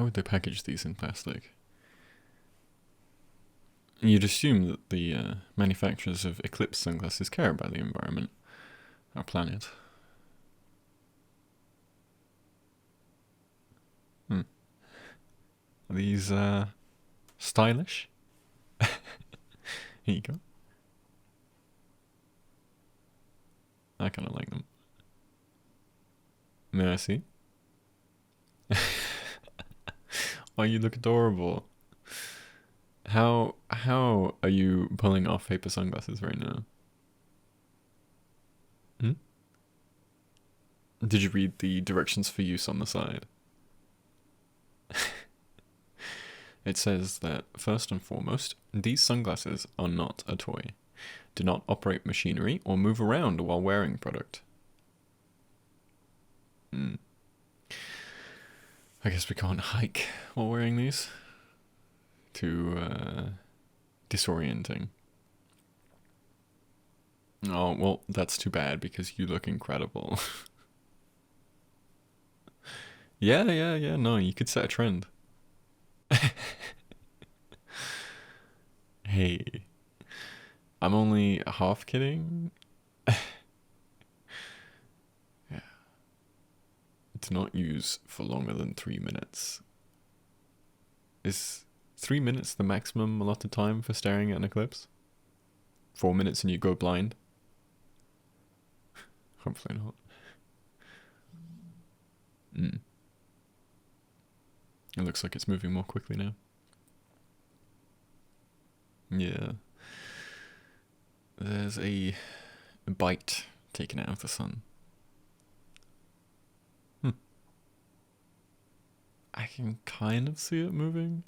would they package these in plastic? You'd assume that the manufacturers of Eclipse sunglasses care about the environment, our planet. Are these stylish? Here you go. I kind of like them. May I see? Oh, you look adorable. How are you pulling off paper sunglasses right now? Did you read the directions for use on the side? It says that, first and foremost, these sunglasses are not a toy. Do not operate machinery or move around while wearing the product. I guess we can't hike while wearing these. Too disorienting. Oh, well, that's too bad because you look incredible. Yeah, no, you could set a trend. Hey, I'm only half kidding. Yeah. Do not use for longer than 3 minutes. Is 3 minutes the maximum allotted time for staring at an eclipse? 4 minutes and you go blind? Hopefully not. It looks like it's moving more quickly now. Yeah. There's a bite taken out of the sun. I can kind of see it moving.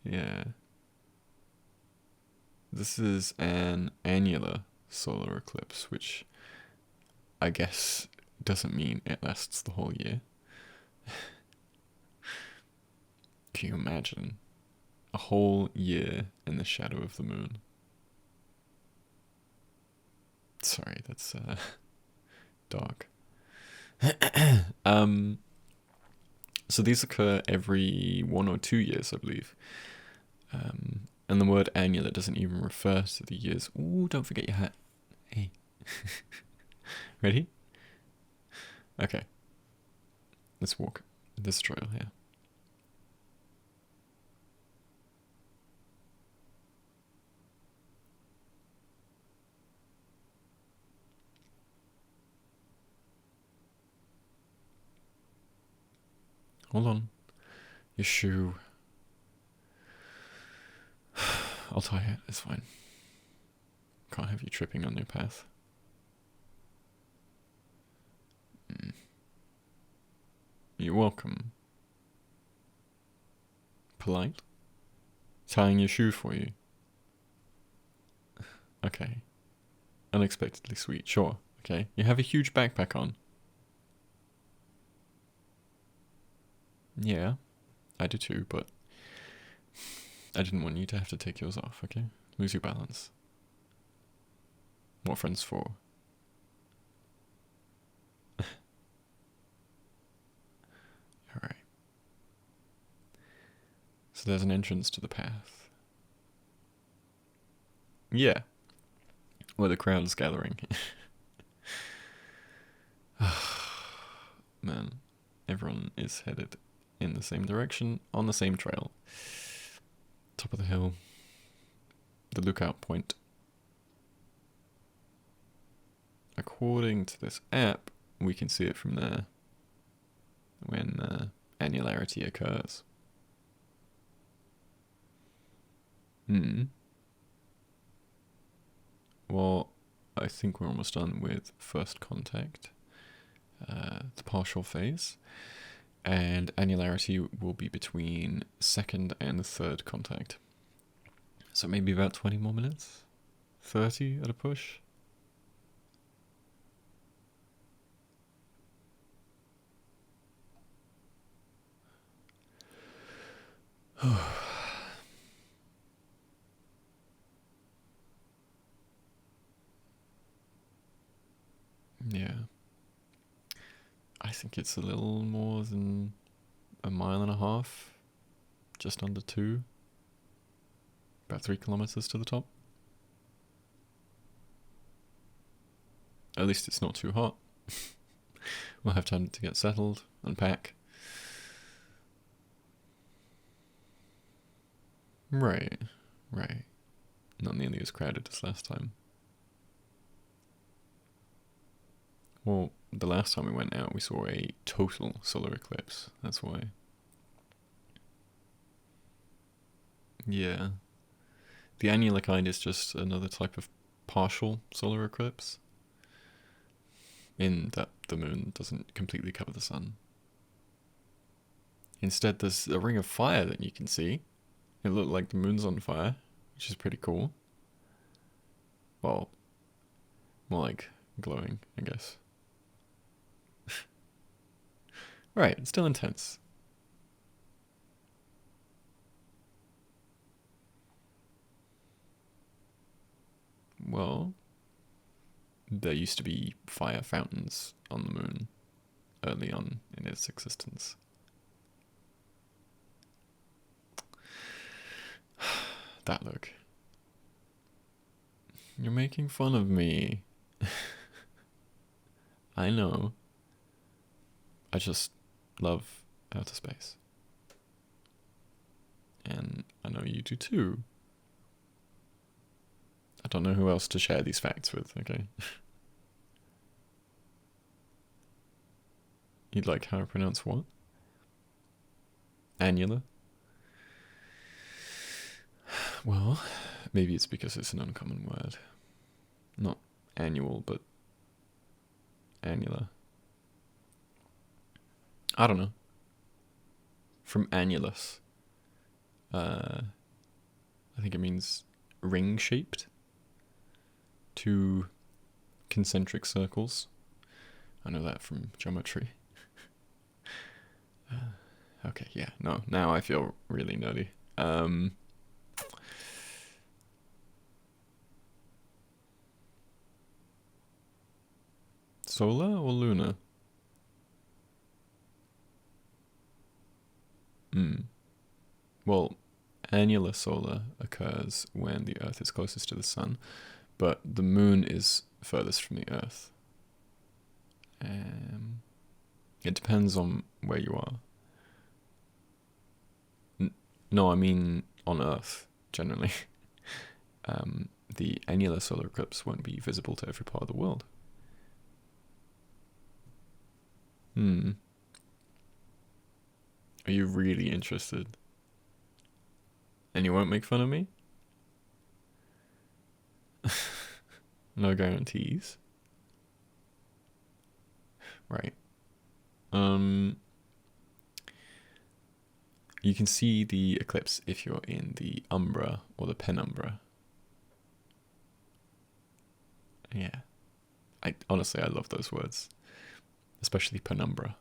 Yeah. This is an annular solar eclipse, which I guess doesn't mean it lasts the whole year. Can you imagine? A whole year in the shadow of the moon. Sorry, that's dark. So these occur every 1 or 2 years, I believe. And the word annular doesn't even refer to the years. Ooh, don't forget your hat. Hey. Ready? Okay. Let's walk this trail here. Hold on. Your shoe. I'll tie it. It's fine. Can't have you tripping on your path. You're welcome. Polite? Tying your shoe for you. Okay. Unexpectedly sweet, sure. Okay. You have a huge backpack on. Yeah, I do too, but I didn't want you to have to take yours off, okay? Lose your balance. What friends for? Alright. So there's an entrance to the path. Yeah. Where the crowd is gathering. Man, everyone is headed in the same direction, on the same trail. Top of the hill. The lookout point. According to this app, we can see it from there when annularity occurs. Well, I think we're almost done with first contact, the partial phase, and annularity will be between second and third contact. So maybe about 20 more minutes? 30 at a push? Yeah. I think it's a little more than a mile and a half, just under 2, about 3 kilometers to the top. At least it's not too hot. We'll have time to get settled, unpack. Right. Not nearly as crowded as last time. Well, the last time we went out, we saw a total solar eclipse. That's why. Yeah. The annular kind is just another type of partial solar eclipse, in that the moon doesn't completely cover the sun. Instead, there's a ring of fire that you can see. It looked like the moon's on fire, which is pretty cool. Well, more like glowing, I guess. Right, it's still intense. Well, there used to be fire fountains on the moon early on in its existence. That look. You're making fun of me. I know. I just love outer space. And I know you do too. I don't know who else to share these facts with, okay? You'd like how I pronounce what? Annular? Well, maybe it's because it's an uncommon word. Not annual, but annular. I don't know. From annulus. I think it means ring-shaped. 2 concentric circles. I know that from geometry. Okay, yeah, no, now I feel really nerdy. Solar or lunar? Well, annular solar occurs when the Earth is closest to the sun, but the moon is furthest from the Earth. It depends on where you are. No, I mean on Earth, generally. The annular solar eclipse won't be visible to every part of the world. Are you really interested? And you won't make fun of me? No guarantees. Right. You can see the eclipse if you're in the umbra or the penumbra. Yeah. Honestly, I love those words. Especially penumbra.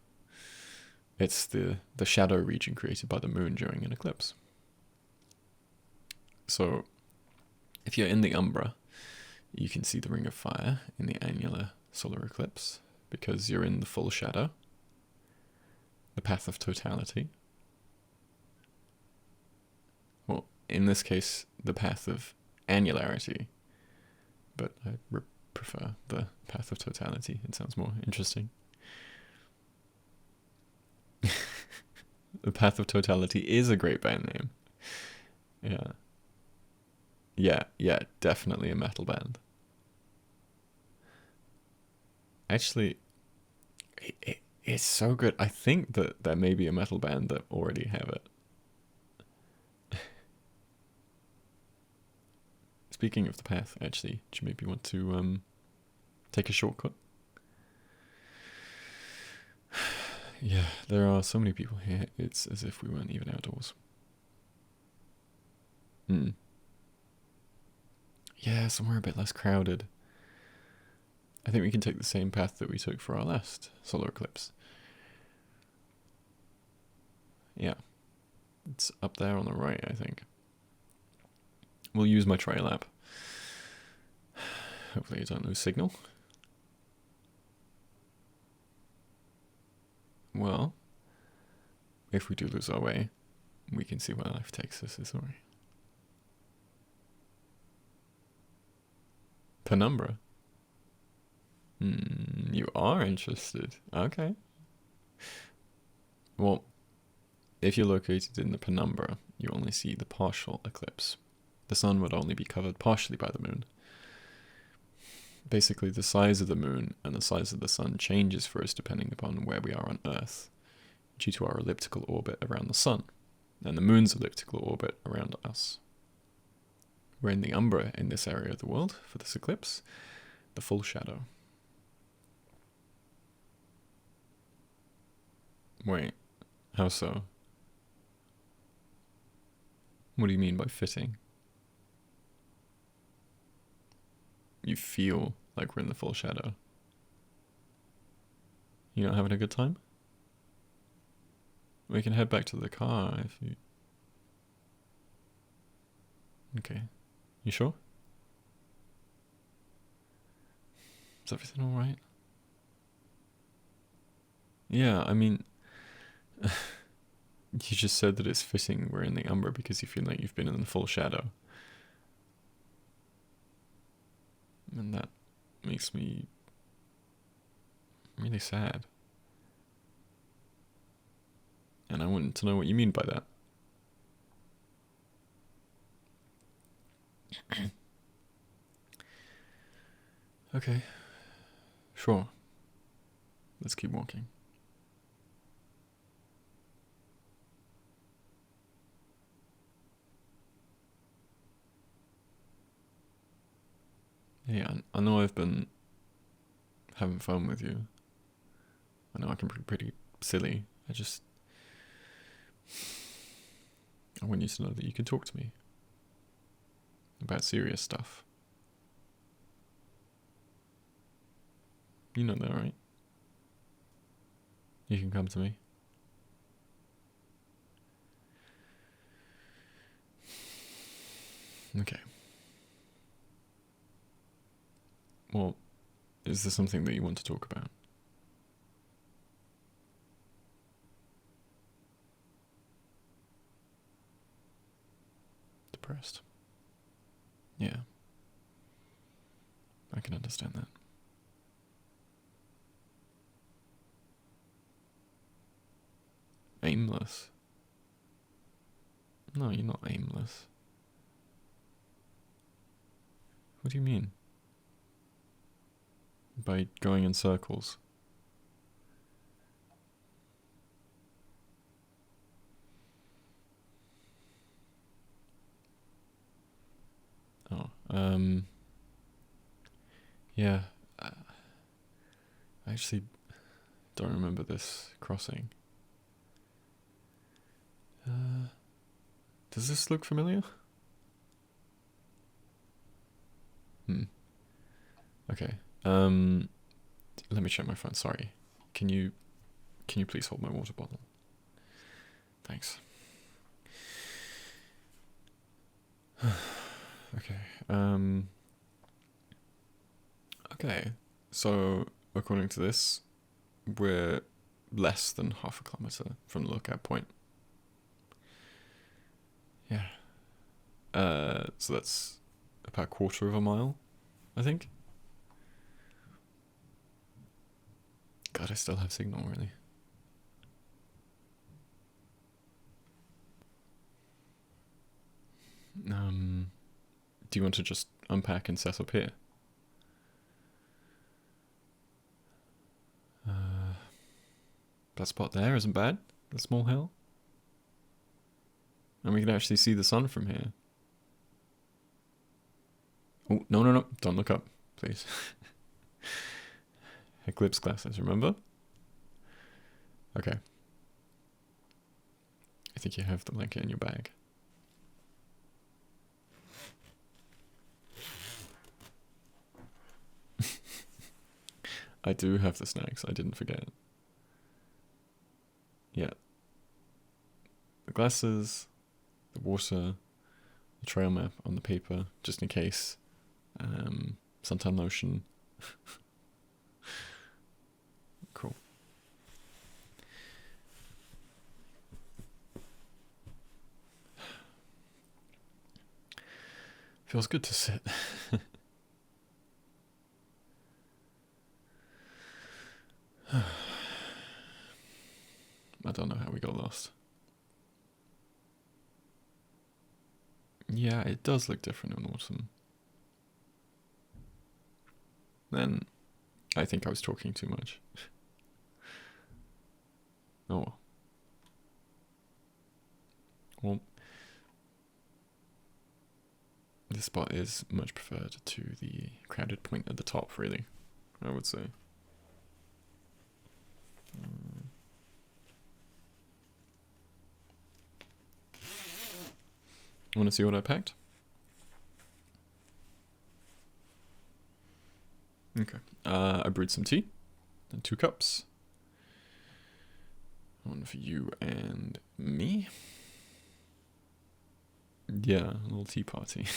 It's the shadow region created by the moon during an eclipse. So, if you're in the umbra, you can see the ring of fire in the annular solar eclipse because you're in the full shadow, the path of totality. Well, in this case, the path of annularity, but I prefer the path of totality. It sounds more interesting. The Path of Totality is a great band name. Yeah, definitely a metal band. Actually, it's so good. I think that there may be a metal band that already have it. Speaking of the path, actually, do you maybe want to take a shortcut? Yeah, there are so many people here, it's as if we weren't even outdoors. Yeah, somewhere a bit less crowded. I think we can take the same path that we took for our last solar eclipse. Yeah, it's up there on the right, I think. We'll use my trail app. Hopefully I don't lose signal. Well, if we do lose our way, we can see where life takes us, isn't we? Penumbra. You are interested. Okay. Well, if you're located in the penumbra, you only see the partial eclipse. The sun would only be covered partially by the moon. Basically, the size of the moon and the size of the sun changes for us depending upon where we are on Earth, due to our elliptical orbit around the sun, and the moon's elliptical orbit around us. We're in the umbra in this area of the world for this eclipse, the full shadow. Wait, how so? What do you mean by fitting? You feel like we're in the full shadow. You not having a good time? We can head back to the car if you... Okay. You sure? Is everything alright? Yeah, I mean... you just said that it's fitting we're in the umbra because you feel like you've been in the full shadow. And that makes me really sad. And I wanted to know what you mean by that. Okay. Sure. Let's keep walking. Yeah, I know I've been having fun with you. I know I can be pretty silly. I want you to know that you can talk to me about serious stuff. You know that, right? You can come to me. Okay. Well, is there something that you want to talk about? Depressed. Yeah. I can understand that. Aimless? No, you're not aimless. What do you mean? By going in circles? Oh, yeah. I actually don't remember this crossing. Does this look familiar? Okay. Let me check my phone. Sorry. Can you please hold my water bottle? Thanks. Okay. Okay. So according to this, we're less than half a kilometer from the lookout point. Yeah. So that's about a quarter of a mile, I think. God, I still have signal, really. Do you want to just unpack and set up here? That spot there isn't bad. The small hill. And we can actually see the sun from here. Oh, no. Don't look up, please. Eclipse glasses, remember? Okay. I think you have the blanket in your bag. I do have the snacks, I didn't forget. Yeah. The glasses, the water, the trail map on the paper, just in case. Suntan lotion. Cool. Feels good to sit. I don't know how we got lost. Yeah, it does look different in autumn. Then I think I was talking too much. Oh well. Well, this spot is much preferred to the crowded point at the top, really, I would say. Want to see what I packed? Okay. I brewed some tea and 2 cups. One for you and me. Yeah, a little tea party.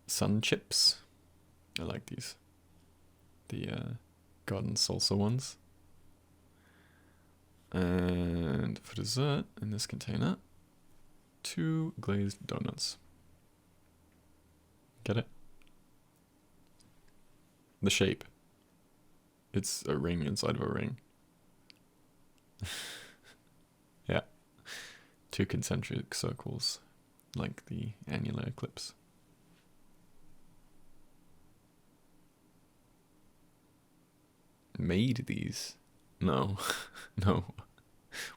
Sun chips. I like these. The garden salsa ones. And for dessert, in this container, 2 glazed donuts. Get it? The shape. It's a ring inside of a ring. Yeah. 2 concentric circles, like the annular eclipse. Made these? No. No.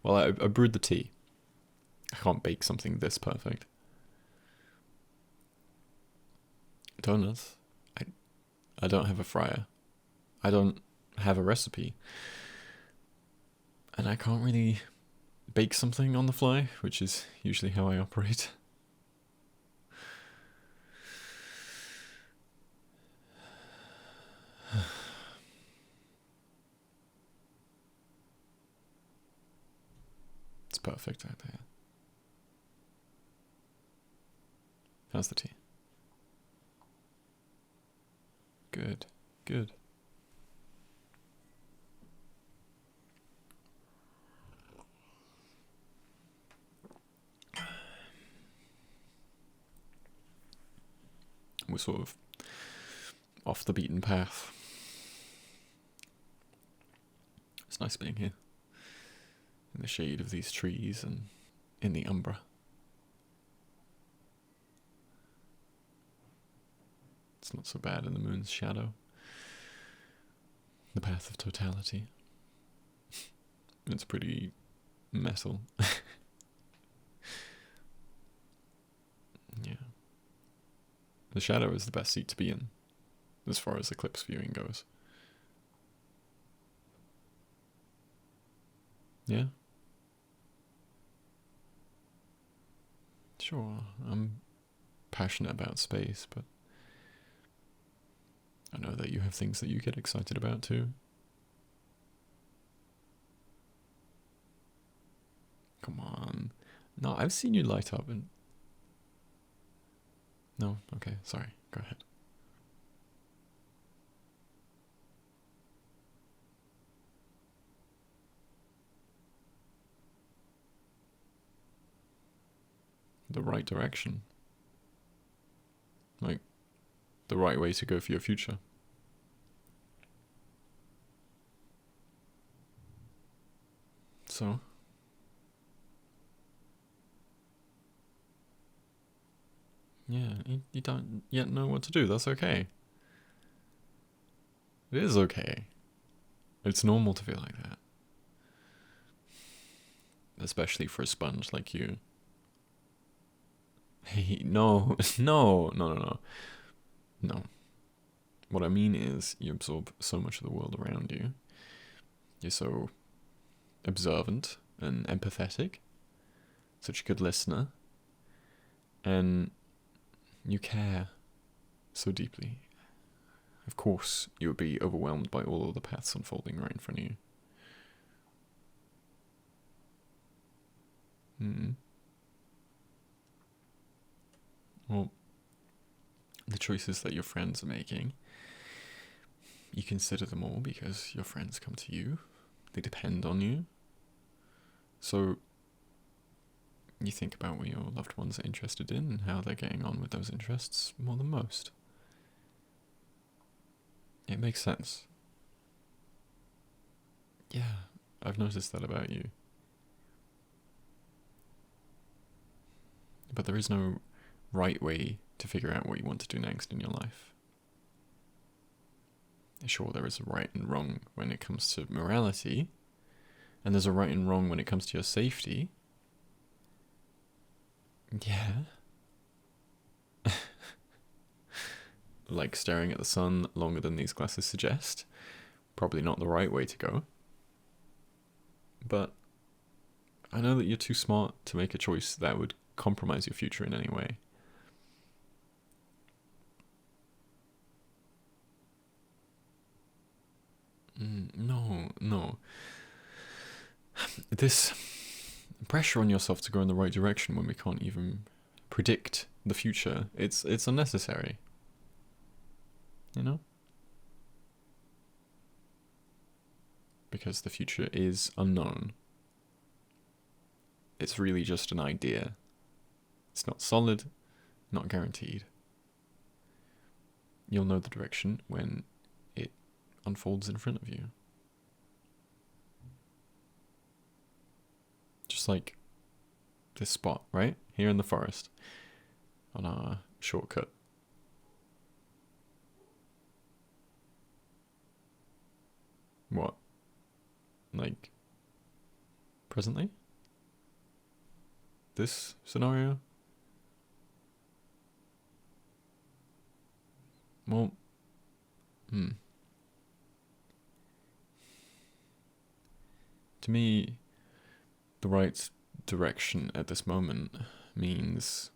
Well, I brewed the tea. I can't bake something this perfect. Donuts? I don't have a fryer. I don't have a recipe. And I can't really bake something on the fly, which is usually how I operate. It's perfect out there. How's the tea? Good, good. We're sort of off the beaten path. It's nice being here, in the shade of these trees and in the umbra. It's not so bad in the moon's shadow. The path of totality. It's pretty metal. Yeah. The shadow is the best seat to be in, as far as eclipse viewing goes. Yeah? Sure, I'm passionate about space, but I know that you have things that you get excited about too. Come on. No, I've seen you light up and... No? Okay, sorry. Go ahead. The right direction. Like, the right way to go for your future. So? Yeah, you don't yet know what to do. That's okay. It is okay. It's normal to feel like that. Especially for a sponge like you. Hey, no. No. No. What I mean is, you absorb so much of the world around you. You're so observant and empathetic. Such a good listener. And you care so deeply. Of course, you would be overwhelmed by all of the paths unfolding right in front of you. Well, the choices that your friends are making, you consider them all because your friends come to you. They depend on you. So you think about what your loved ones are interested in and how they're getting on with those interests more than most. It makes sense. Yeah, I've noticed that about you. But there is no right way to figure out what you want to do next in your life. Sure, there is a right and wrong when it comes to morality, and there's a right and wrong when it comes to your safety. Yeah. Like staring at the sun longer than these glasses suggest. Probably not the right way to go. But I know that you're too smart to make a choice that would compromise your future in any way. No. This pressure on yourself to go in the right direction when we can't even predict the future, it's unnecessary. You know? Because the future is unknown. It's really just an idea. It's not solid, not guaranteed. You'll know the direction when it unfolds in front of you. Just like this spot, right? Here in the forest, on our shortcut. What? Like, presently? This scenario? Well, to me, the right direction at this moment means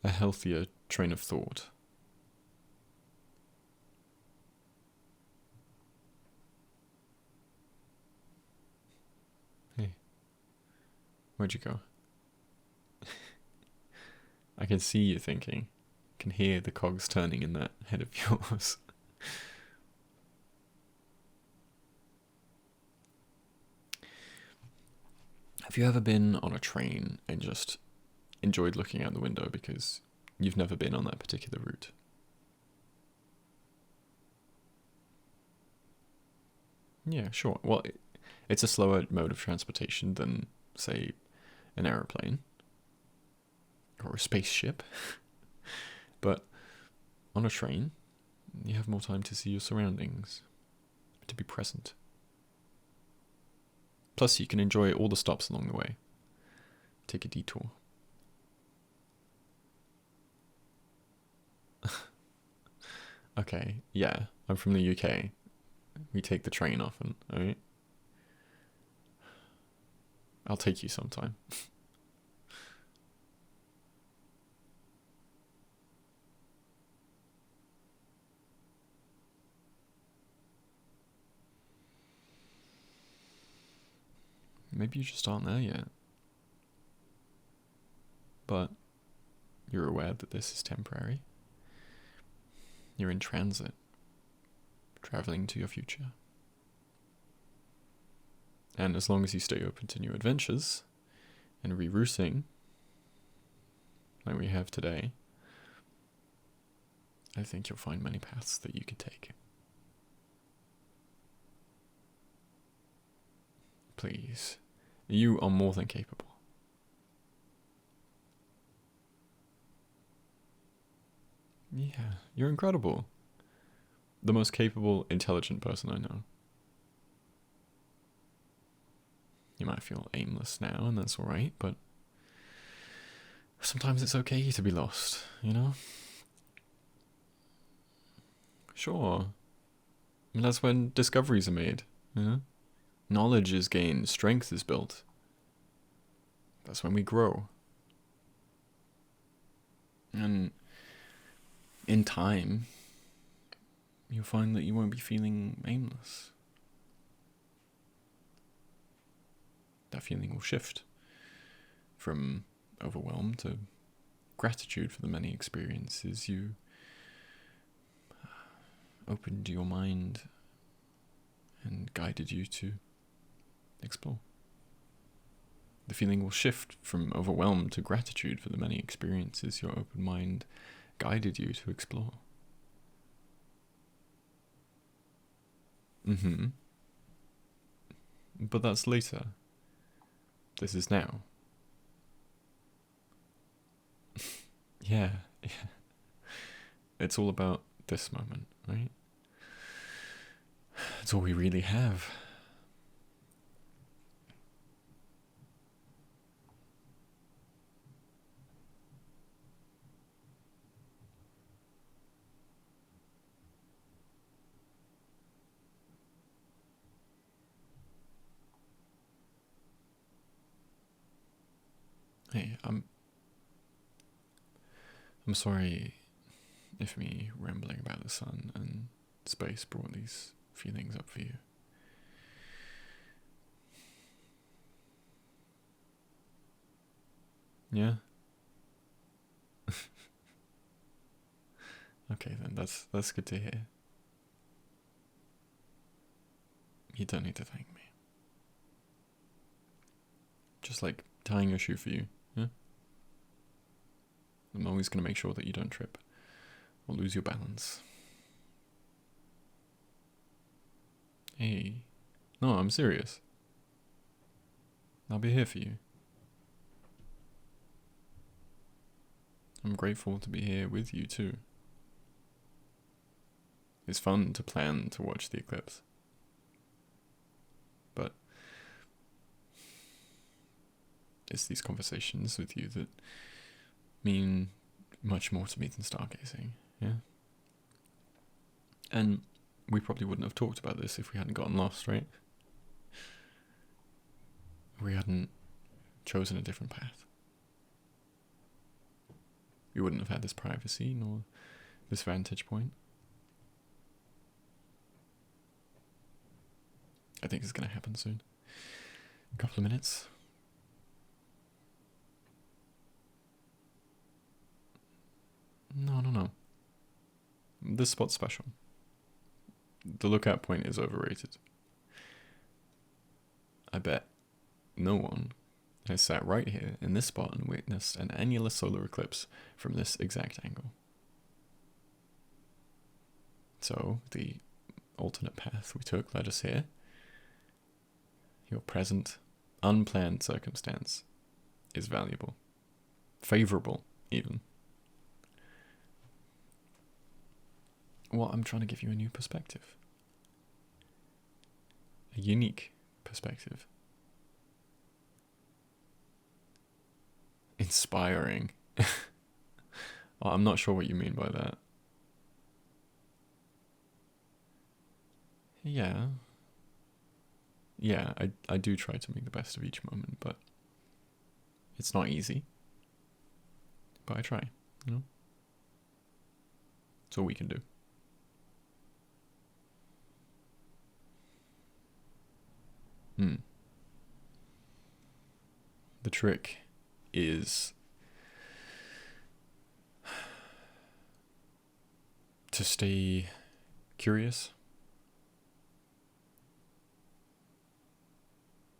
a healthier train of thought. Hey, where'd you go? I can see you thinking. I can hear the cogs turning in that head of yours. Have you ever been on a train and just enjoyed looking out the window because you've never been on that particular route? Yeah, sure. Well, it's a slower mode of transportation than, say, an aeroplane or a spaceship. But on a train, you have more time to see your surroundings, to be present. Plus, you can enjoy all the stops along the way. Take a detour. Okay, yeah, I'm from the UK. We take the train often, alright? I'll take you sometime. Maybe you just aren't there yet. But you're aware that this is temporary. You're in transit, traveling to your future. And as long as you stay open to new adventures and rerouting, like we have today, I think you'll find many paths that you can take. Please, you are more than capable. Yeah, you're incredible. The most capable, intelligent person I know. You might feel aimless now, and that's alright, but sometimes it's okay to be lost, you know? Sure. And that's when discoveries are made, you know? Knowledge is gained, strength is built. That's when we grow. And in time, you'll find that you won't be feeling aimless. That feeling will shift from overwhelm to gratitude for the many experiences you opened your mind and guided you to explore. The feeling will shift from overwhelm to gratitude for the many experiences your open mind guided you to explore. But that's later. This is now. Yeah. It's all about this moment, right? It's all we really have. Hey, I'm sorry if me rambling about the sun and space brought these feelings up for you. Yeah? Okay then, that's good to hear. You don't need to thank me. Just like tying your shoe for you, yeah? I'm always going to make sure that you don't trip or lose your balance. Hey, no, I'm serious. I'll be here for you. I'm grateful to be here with you too. It's fun to plan to watch the eclipse. But it's these conversations with you that mean much more to me than stargazing, yeah? And we probably wouldn't have talked about this if we hadn't gotten lost, right? We hadn't chosen a different path. We wouldn't have had this privacy nor this vantage point. I think it's going to happen soon. A couple of minutes. No. This spot's special. The lookout point is overrated. I bet no one has sat right here in this spot and witnessed an annular solar eclipse from this exact angle. So, the alternate path we took led us here. Your present, unplanned circumstance is valuable. Favorable, even. Well, I'm trying to give you a new perspective. A unique perspective. Inspiring. Well, I'm not sure what you mean by that. Yeah, I do try to make the best of each moment, but it's not easy. But I try, you know? It's all we can do. The trick is to stay curious.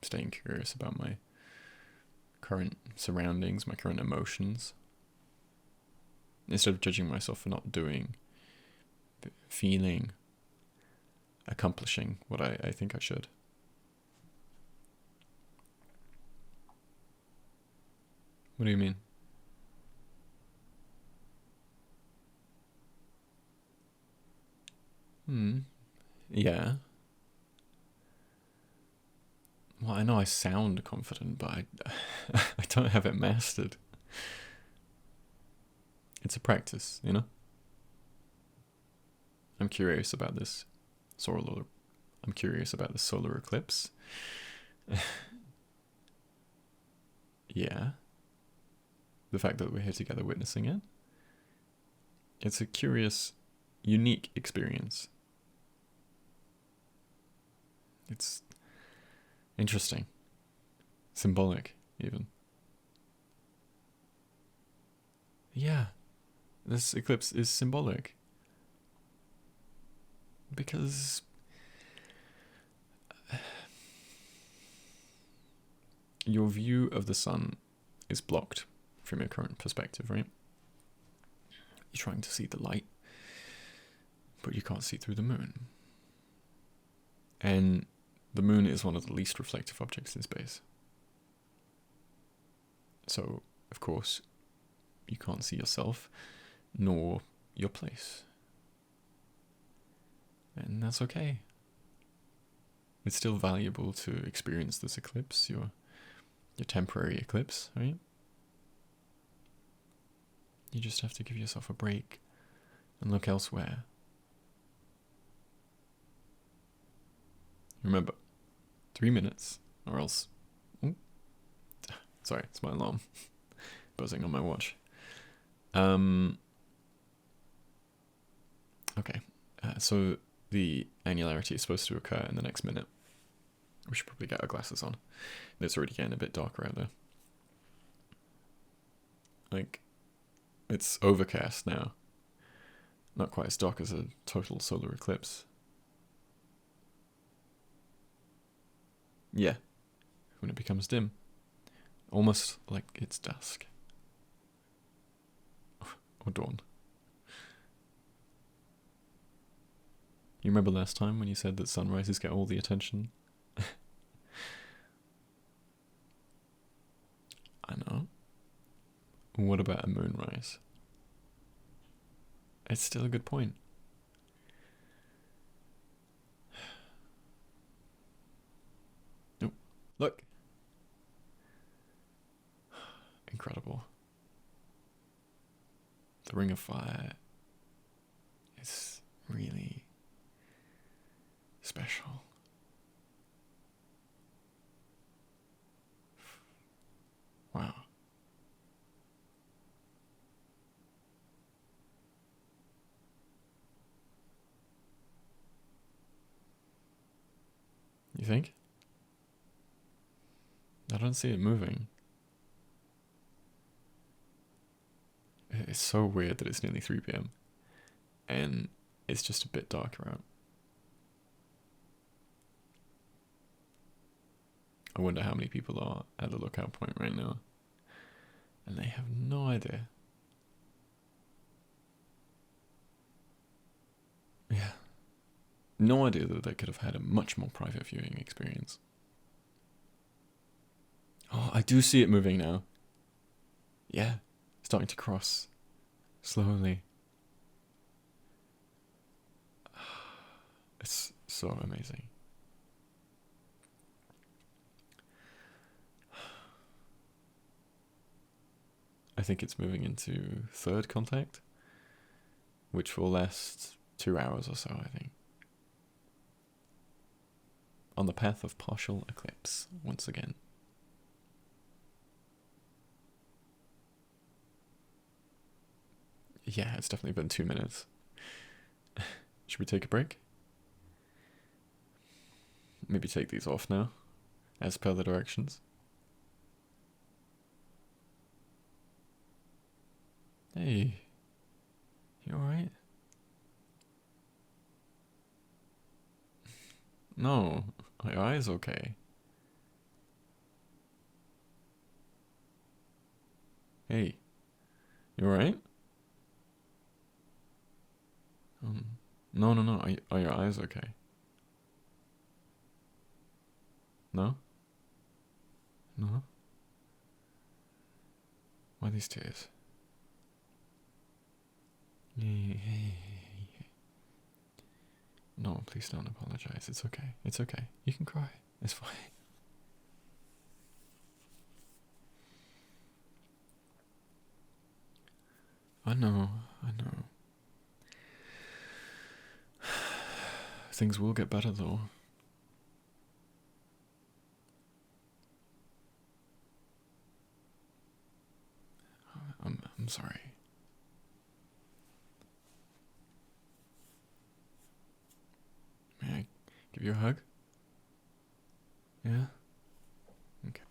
Staying curious about my current surroundings, my current emotions. Instead of judging myself for not doing, feeling, accomplishing what I think I should. What do you mean? Yeah. Well, I know I sound confident, but I don't have it mastered. It's a practice, you know? I'm curious about this solar eclipse. Yeah. The fact that we're here together witnessing it. It's a curious, unique experience. It's interesting. Symbolic, even. Yeah. This eclipse is symbolic. Because Your view of the sun is blocked from your current perspective, right? You're trying to see the light, but you can't see through the moon. And the moon is one of the least reflective objects in space. So, of course, you can't see yourself, nor your place. And that's okay. It's still valuable to experience this eclipse, your temporary eclipse, right? You just have to give yourself a break and look elsewhere. Remember, 3 minutes, or else... Ooh, sorry, it's my alarm buzzing on my watch. Okay, so the annularity is supposed to occur in the next minute. We should probably get our glasses on. It's already getting a bit darker out there. Like, it's overcast now. Not quite as dark as a total solar eclipse. Yeah, when it becomes dim. Almost like it's dusk. Or dawn. You remember last time when you said that sunrises get all the attention? I know. What about a moonrise? It's still a good point. Oh, look! Incredible. The Ring of Fire is really special. Wow. You think? I don't see it moving. It's so weird that it's nearly 3 p.m. and it's just a bit darker out. I wonder how many people are at the lookout point right now, and they have no idea. Yeah. No idea that they could have had a much more private viewing experience. Oh, I do see it moving now. Yeah, starting to cross. Slowly. It's so amazing. I think it's moving into third contact, which will last 2 hours or so, I think. On the path of partial eclipse, once again. Yeah, it's definitely been 2 minutes. Should we take a break? Maybe take these off now, as per the directions. Hey, you alright? No, my eye's okay. Hey, you alright? No. Are your eyes okay? No? No? Why these tears? Hey. No, please don't apologize. It's okay. It's okay. You can cry. It's fine. I know. Things will get better though. I'm sorry. May I give you a hug? Yeah? Okay.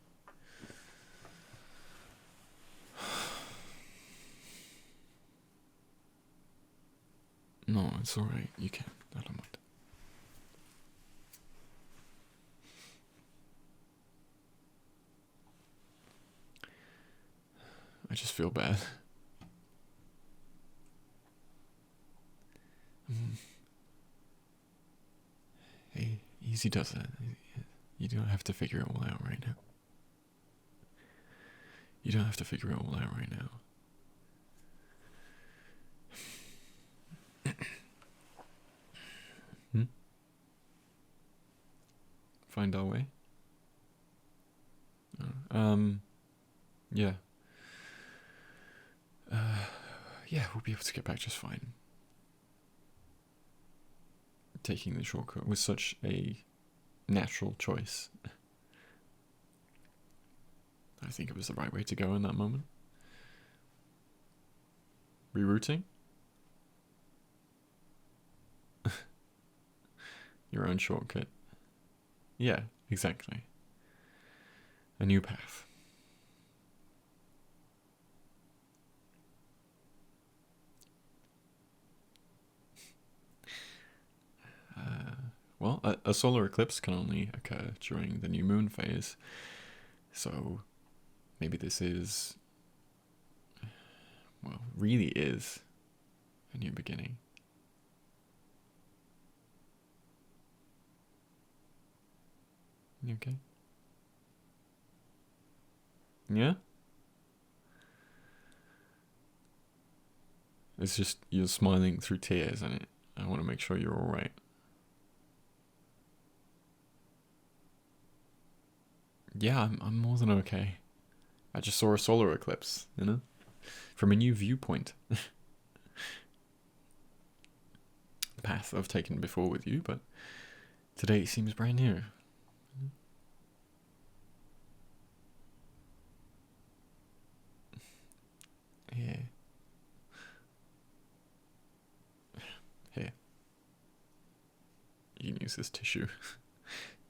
No, it's alright. You can. I don't mind. I just feel bad. Hey, easy does it. You don't have to figure it all out right now. You don't have to figure it all out right now. Find our way? Yeah. Yeah, we'll be able to get back just fine. Taking the shortcut was such a natural choice. I think it was the right way to go in that moment. Rerouting? Your own shortcut. Yeah, exactly. A new path. Well, a solar eclipse can only occur during the new moon phase, so maybe this is, well, really is a new beginning. You okay? Yeah? It's just you're smiling through tears, and I want to make sure you're all right. Yeah, I'm more than okay. I just saw a solar eclipse, you know? From a new viewpoint. The path I've taken before with you, but today seems brand new. Yeah. Here. You can use this tissue.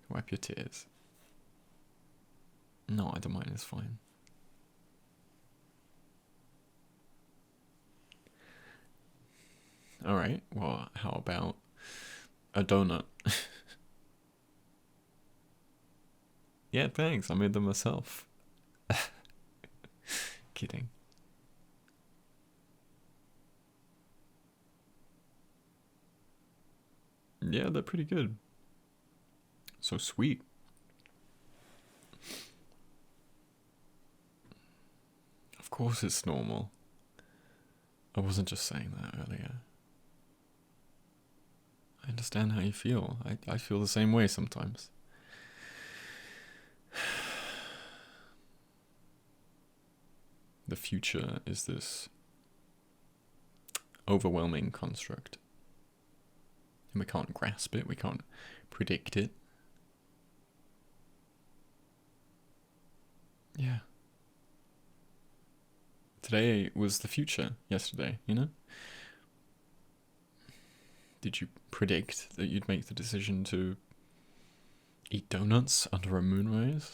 Wipe your tears. No, I don't mind, it's fine. Alright, well, how about a donut? Yeah, thanks, I made them myself. Kidding. Yeah, they're pretty good. So sweet. Of course it's normal. I wasn't just saying that earlier. I understand how you feel. I feel the same way sometimes. The future is this overwhelming construct. And we can't grasp it, we can't predict it. Yeah. Today was the future, yesterday, you know? Did you predict that you'd make the decision to eat donuts under a moonrise?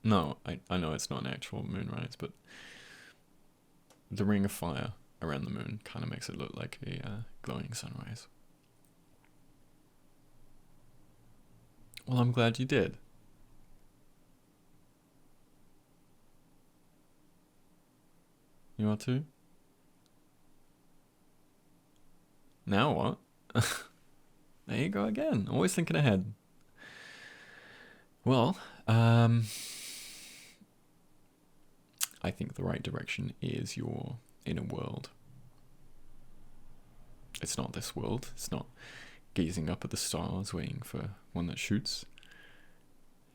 No, I know it's not an actual moonrise, but the ring of fire around the moon kind of makes it look like a glowing sunrise. Well, I'm glad you did. You are too? Now what? There you go again. Always thinking ahead. Well, I think the right direction is your inner world. It's not this world. It's not gazing up at the stars waiting for one that shoots.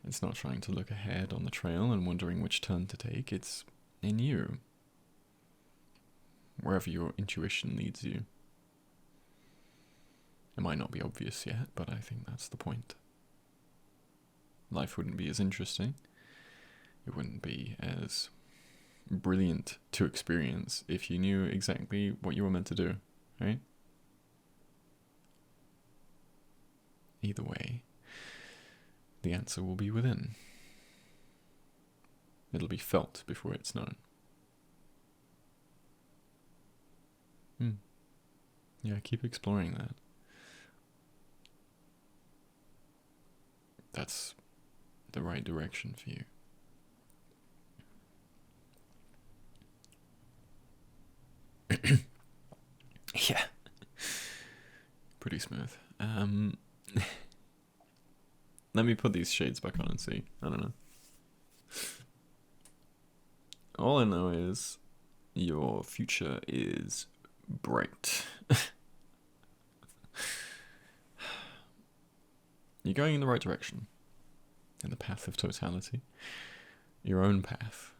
It's not trying to look ahead on the trail and wondering which turn to take. It's in you. Wherever your intuition leads you. It might not be obvious yet, but I think that's the point. Life wouldn't be as interesting. It wouldn't be as brilliant to experience if you knew exactly what you were meant to do, right? Either way, the answer will be within. It'll be felt before it's known. Yeah, keep exploring that. That's the right direction for you. Yeah. Pretty smooth. Let me put these shades back on and see. I don't know. All I know is your future is bright. You're going in the right direction. In the path of totality. Your own path.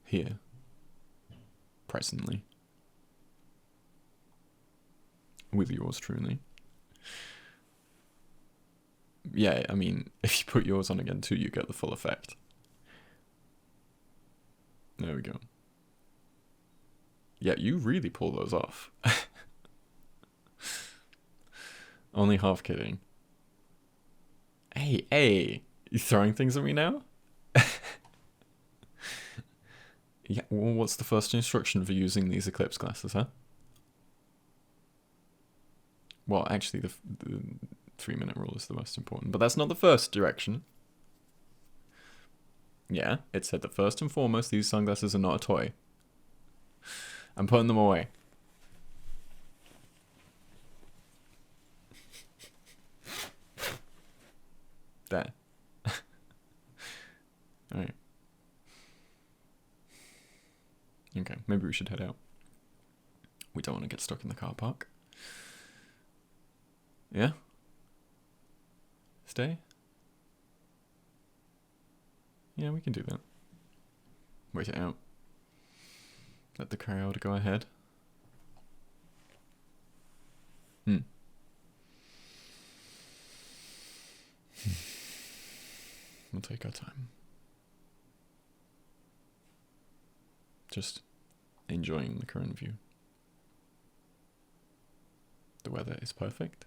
Here. Presently. With yours truly. Yeah, I mean, if you put yours on again too, you get the full effect. There we go. Yeah, you really pull those off. Only half kidding. Hey, you throwing things at me now? Yeah, well, what's the first instruction for using these eclipse glasses, huh? Well, actually, the 3-minute rule is the most important, but that's not the first direction. Yeah, it said that first and foremost, these sunglasses are not a toy. I'm putting them away. There. Alright. Okay, maybe we should head out. We don't want to get stuck in the car park. Yeah? Stay? Yeah, we can do that. Wait it out. Let the crowd go ahead. We'll take our time. Just enjoying the current view. The weather is perfect.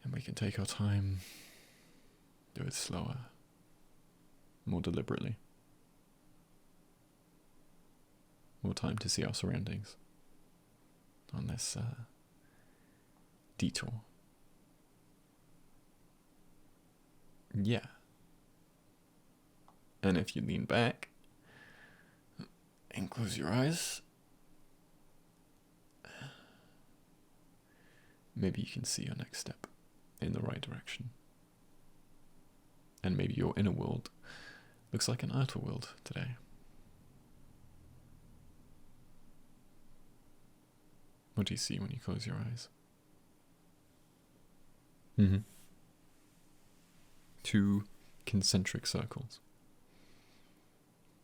And we can take our time, do it slower, more deliberately. More time to see our surroundings on this detour. Yeah. And if you lean back and close your eyes, maybe you can see your next step in the right direction. And maybe your inner world looks like an outer world today. What do you see when you close your eyes? 2 concentric circles.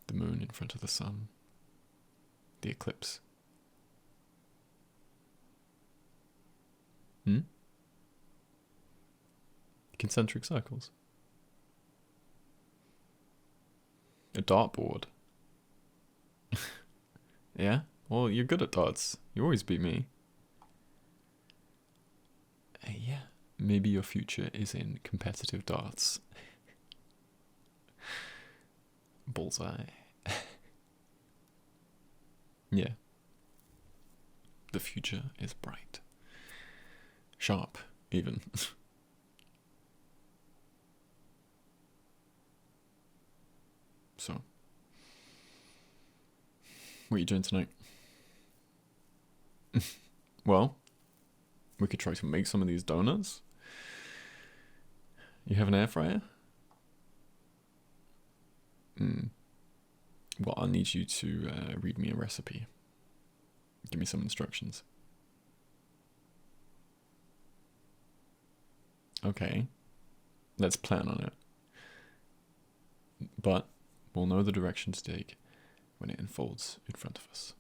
The moon in front of the sun. The eclipse. Concentric circles. A dartboard. Yeah? Well, you're good at darts. You always beat me. Yeah. Maybe your future is in competitive darts. Bullseye. Yeah. The future is bright. Sharp, even. So, what are you doing tonight? Well, we could try to make some of these donuts. You have an air fryer? Well, I'll need you to read me a recipe. Give me some instructions. Okay, let's plan on it. But we'll know the direction to take when it unfolds in front of us.